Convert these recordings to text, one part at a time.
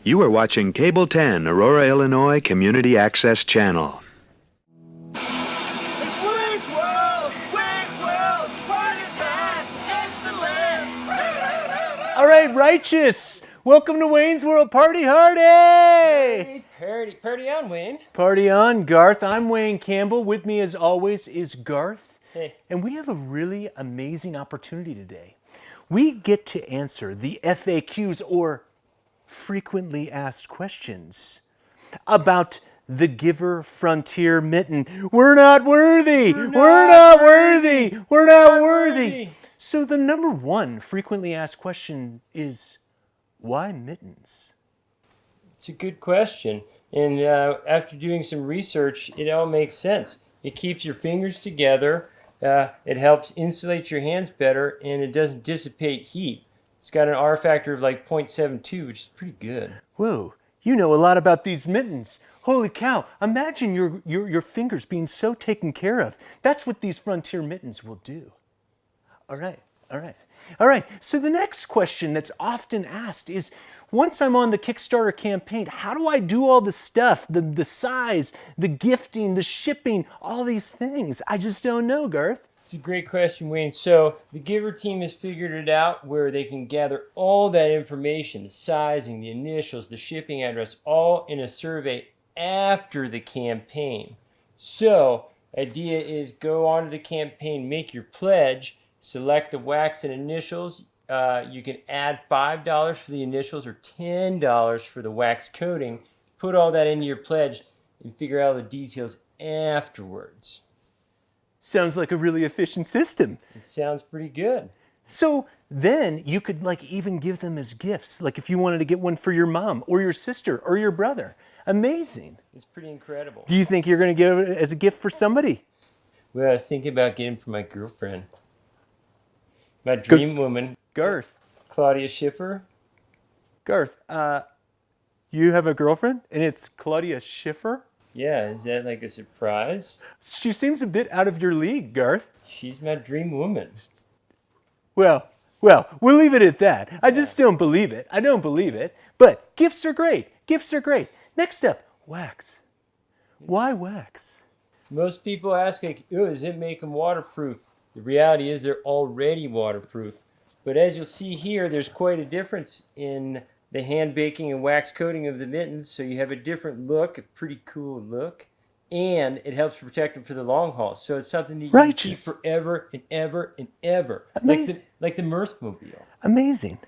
You are watching Cable 10, Aurora, Illinois Community Access Channel. It's Wayne's World! Wayne's World! Party time! Excellent! All right, righteous. Welcome to Wayne's World Party Hardy. Party on, Wayne. Party on, Garth. I'm Wayne Campbell. With me, as always, is Garth. Hey. And we have a really amazing opportunity today. We get to answer the FAQs, or frequently asked questions, about the Giver Frontier Mitten. We're not worthy. We're not worthy. We're not worthy. So the number one frequently asked question is, why mittens? It's a good question. And after doing some research, it all makes sense. It keeps your fingers together. It helps insulate your hands better, and it doesn't dissipate heat. It's got an R factor of like 0.72, which is pretty good. Whoa, you know a lot about these mittens. Holy cow, imagine your fingers being so taken care of. That's what these Frontier mittens will do. All right. So the next question that's often asked is, once I'm on the Kickstarter campaign, how do I do all the stuff, the size, the gifting, the shipping, all these things? I just don't know, Garth. It's a great question, Wayne. So the Giver team has figured it out where they can gather all that information, the sizing, the initials, the shipping address, all in a survey after the campaign. So idea is go on to the campaign, make your pledge, select the wax and initials. You can add $5 for the initials or $10 for the wax coating. Put all that into your pledge and figure out the details afterwards. Sounds like a really efficient system. It sounds pretty good. So then you could even give them as gifts, like if you wanted to get one for your mom or your sister or your brother. Amazing. It's pretty incredible. Do you think you're going to give it as a gift for somebody? Well, I was thinking about getting for my girlfriend. My dream woman. Garth. Claudia Schiffer. Garth, you have a girlfriend and it's Claudia Schiffer? Yeah, is that like a surprise? She seems a bit out of your league, Garth. She's my dream woman. Well, we'll leave it at that. I just don't believe it. I don't believe it. But gifts are great. Gifts are great. Next up, wax. Why wax? Most people ask, like, does it make them waterproof? The reality is they're already waterproof. But as you'll see here, there's quite a difference in the hand baking and wax coating of the mittens. So you have a different look, a pretty cool look. And it helps protect them for the long haul. So it's something that you can keep forever and ever and ever. Like the Mirthmobile. Amazing.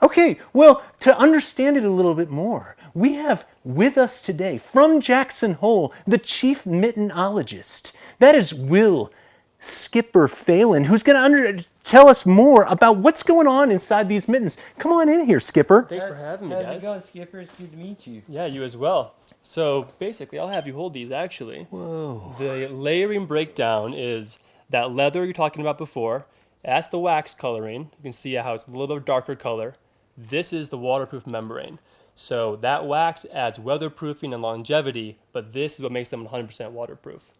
Okay, well, to understand it a little bit more, we have with us today from Jackson Hole, the chief mittenologist. That is Will Skipper Phelan, who's going to tell us more about what's going on inside these mittens. Come on in here, Skipper. Thanks for having me, guys. How's it going, Skipper? It's good to meet you. Yeah, you as well. So basically, I'll have you hold these, actually. Whoa. The layering breakdown is that leather you're talking about before. That's the wax coloring. You can see how it's a little bit darker color. This is the waterproof membrane. So that wax adds weatherproofing and longevity, but this is what makes them 100% waterproof.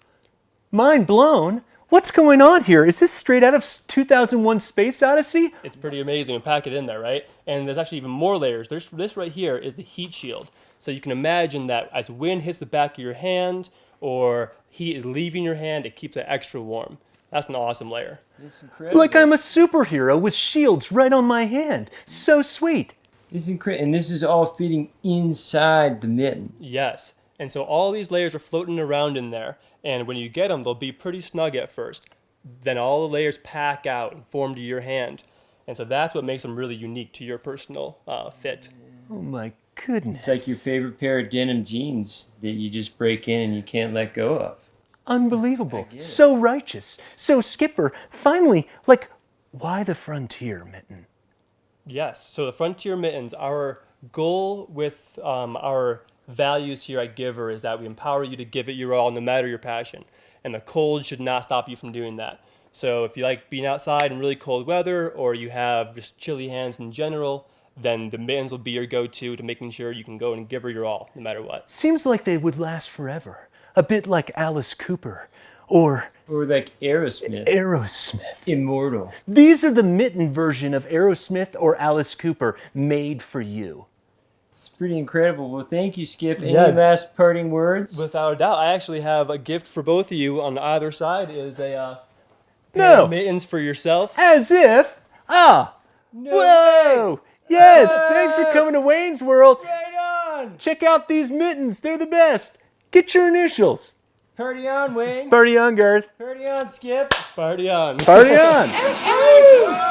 Mind blown. What's going on here? Is this straight out of 2001 Space Odyssey? It's pretty amazing. We pack it in there, right? And there's actually even more layers. This right here is the heat shield. So you can imagine that as wind hits the back of your hand or heat is leaving your hand, it keeps it extra warm. That's an awesome layer. It's incredible. Like I'm a superhero with shields right on my hand. So sweet. It's incredible. And this is all fitting inside the mitten. Yes. And so all these layers are floating around in there. And when you get them, they'll be pretty snug at first. Then all the layers pack out and form to your hand. And so that's what makes them really unique to your personal fit. Oh my goodness. It's like your favorite pair of denim jeans that you just break in and you can't let go of. Unbelievable. So righteous. So Skipper, finally, why the Frontier mitten? Yes. So the Frontier Mittens, our goal with our values here at Giver is that we empower you to give it your all no matter your passion. And the cold should not stop you from doing that. So if you like being outside in really cold weather or you have just chilly hands in general, then the mittens will be your go-to to making sure you can go and give her your all no matter what. Seems like they would last forever. A bit like Alice Cooper or like Aerosmith. Immortal. These are the mitten version of Aerosmith or Alice Cooper made for you. It's pretty incredible. Well, thank you, Skip. Any Yeah. last parting words? Without a doubt, I actually have a gift for both of you. On either side is a pair No. of mittens for yourself. As if. Ah. Whoa. Yes. Thanks for coming to Wayne's World. Right on! Check out these mittens. They're the best. Get your initials. Party on, Wayne. Party on, Garth. Party on, Skip. Party on. Party on. Wayne's World!